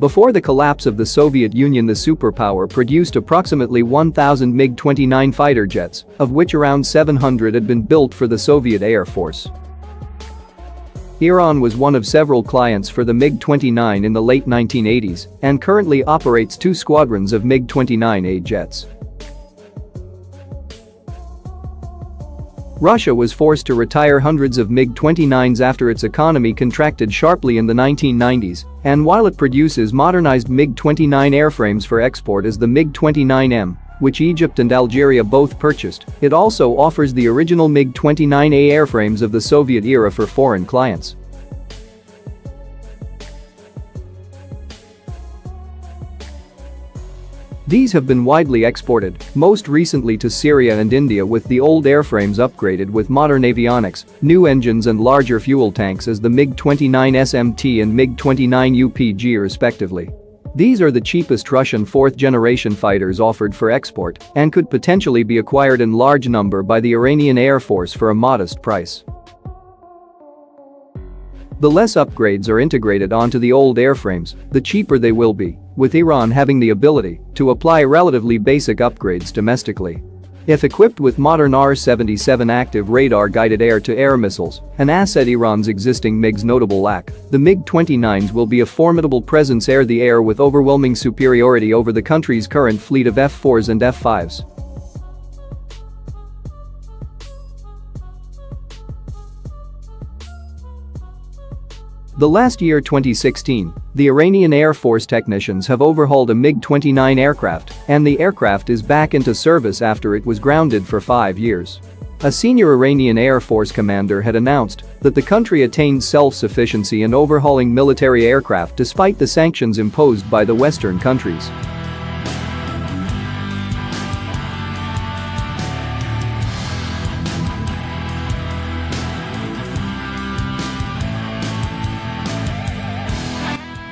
Before the collapse of the Soviet Union, the superpower produced approximately 1,000 MiG-29 fighter jets, of which around 700 had been built for the Soviet Air Force. Iran was one of several clients for the MiG-29 in the late 1980s and currently operates 2 squadrons of MiG-29A jets. Russia was forced to retire hundreds of MiG-29s after its economy contracted sharply in the 1990s, and while it produces modernized MiG-29 airframes for export as the MiG-29M, which Egypt and Algeria both purchased, it also offers the original MiG-29A airframes of the Soviet era for foreign clients. These have been widely exported, most recently to Syria and India, with the old airframes upgraded with modern avionics, new engines and larger fuel tanks as the MiG-29 SMT and MiG-29 UPG respectively. These are the cheapest Russian fourth-generation fighters offered for export and could potentially be acquired in large number by the Iranian Air Force for a modest price. The less upgrades are integrated onto the old airframes, the cheaper they will be, with Iran having the ability to apply relatively basic upgrades domestically. If equipped with modern R-77 active radar-guided air-to-air missiles, an asset Iran's existing MiGs notable lack, the MiG-29s will be a formidable presence air-to-air with overwhelming superiority over the country's current fleet of F-4s and F-5s. The last year 2016, the Iranian Air Force technicians have overhauled a MiG-29 aircraft, and the aircraft is back into service after it was grounded for 5 years. A senior Iranian Air Force commander had announced that the country attained self-sufficiency in overhauling military aircraft despite the sanctions imposed by the Western countries.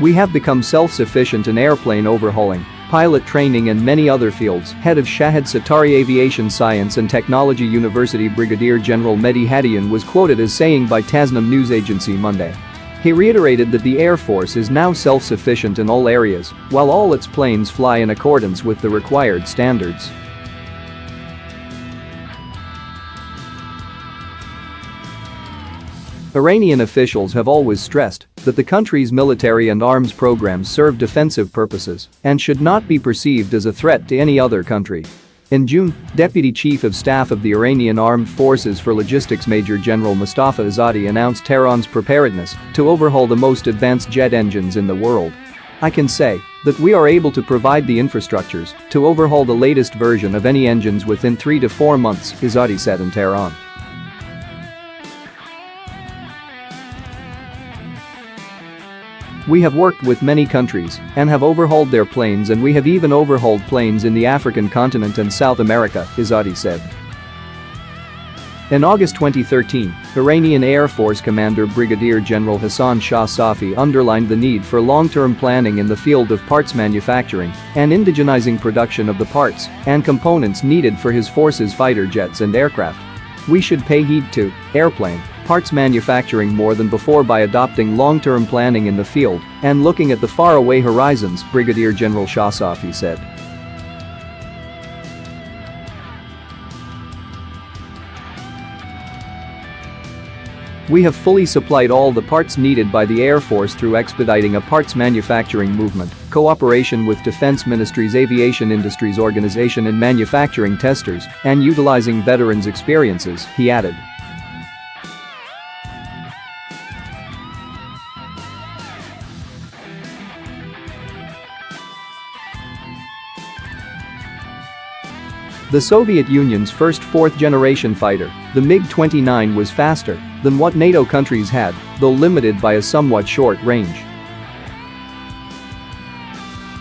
We have become self-sufficient in airplane overhauling, pilot training and many other fields, head of Shahid Satari Aviation Science and Technology University Brigadier General Mehdi Hadian was quoted as saying by Tasnim news agency Monday. He reiterated that the Air Force is now self-sufficient in all areas, while all its planes fly in accordance with the required standards. Iranian officials have always stressed that the country's military and arms programs serve defensive purposes and should not be perceived as a threat to any other country. In June, Deputy Chief of Staff of the Iranian Armed Forces for Logistics Major General Mustafa Azadi announced Tehran's preparedness to overhaul the most advanced jet engines in the world. "I can say that we are able to provide the infrastructures to overhaul the latest version of any engines within 3 to 4 months," Azadi said in Tehran. "We have worked with many countries and have overhauled their planes, and we have even overhauled planes in the African continent and South America," Azadi said. In August 2013, Iranian Air Force Commander Brigadier General Hassan Shah Safi underlined the need for long-term planning in the field of parts manufacturing and indigenizing production of the parts and components needed for his force's fighter jets and aircraft. "We should pay heed to airplane parts manufacturing more than before by adopting long-term planning in the field and looking at the faraway horizons," Brigadier General Shah Safi said. "We have fully supplied all the parts needed by the Air Force through expediting a parts manufacturing movement, cooperation with Defense Ministry's Aviation Industries Organization and manufacturing testers, and utilizing veterans' experiences," he added. The Soviet Union's first fourth-generation fighter, the MiG-29, was faster than what NATO countries had, though limited by a somewhat short range.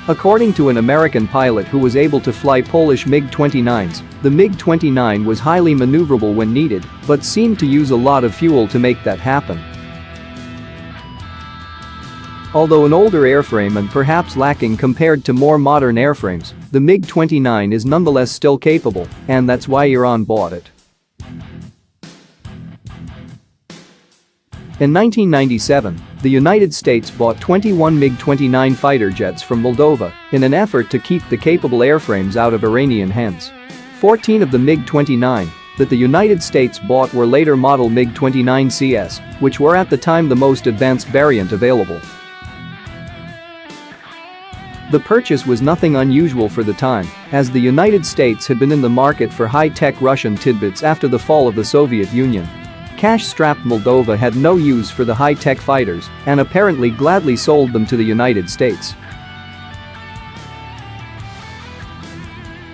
According to an American pilot who was able to fly Polish MiG-29s, the MiG-29 was highly maneuverable when needed, but seemed to use a lot of fuel to make that happen. Although an older airframe and perhaps lacking compared to more modern airframes, the MiG-29 is nonetheless still capable, and that's why Iran bought it. In 1997, the United States bought 21 MiG-29 fighter jets from Moldova in an effort to keep the capable airframes out of Iranian hands. 14 of the MiG-29 that the United States bought were later model MiG-29CS, which were at the time the most advanced variant available. The purchase was nothing unusual for the time, as the United States had been in the market for high-tech Russian tidbits after the fall of the Soviet Union. Cash-strapped Moldova had no use for the high-tech fighters and apparently gladly sold them to the United States.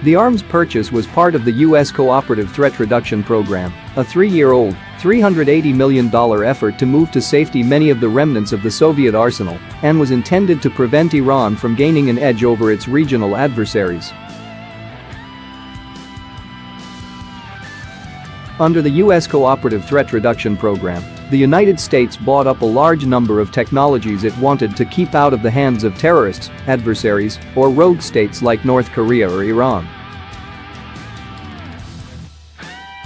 The arms purchase was part of the U.S. Cooperative Threat Reduction Program, a 3-year-old, $380 million effort to move to safety many of the remnants of the Soviet arsenal and was intended to prevent Iran from gaining an edge over its regional adversaries. Under the U.S. Cooperative Threat Reduction Program, the United States bought up a large number of technologies it wanted to keep out of the hands of terrorists, adversaries, or rogue states like North Korea or Iran.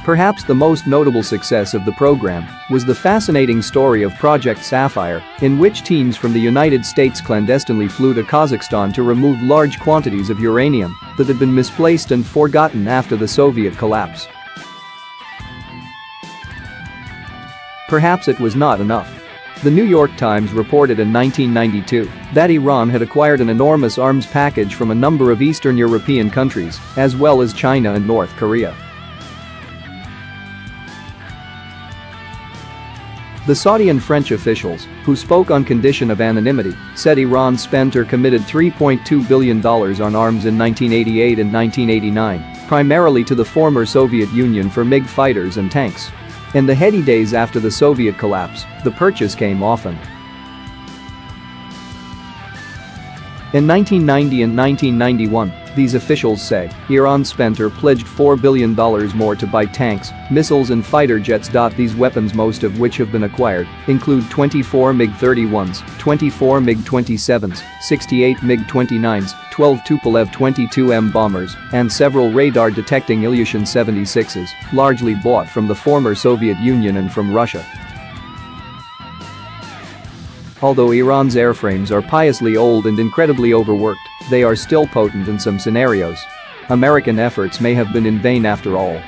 Perhaps the most notable success of the program was the fascinating story of Project Sapphire, in which teams from the United States clandestinely flew to Kazakhstan to remove large quantities of uranium that had been misplaced and forgotten after the Soviet collapse. Perhaps it was not enough. The New York Times reported in 1992 that Iran had acquired an enormous arms package from a number of Eastern European countries, as well as China and North Korea. The Saudi and French officials, who spoke on condition of anonymity, said Iran spent or committed $3.2 billion on arms in 1988 and 1989, primarily to the former Soviet Union for MiG fighters and tanks. In the heady days after the Soviet collapse, the purchase came often. In 1990 and 1991, these officials say, Iran spent or pledged $4 billion more to buy tanks, missiles and fighter jets. These weapons, most of which have been acquired, include 24 MiG-31s, 24 MiG-27s, 68 MiG-29s, 12 Tupolev 22M bombers, and several radar-detecting Ilyushin 76s, largely bought from the former Soviet Union and from Russia. Although Iran's airframes are piously old and incredibly overworked, they are still potent in some scenarios. American efforts may have been in vain after all.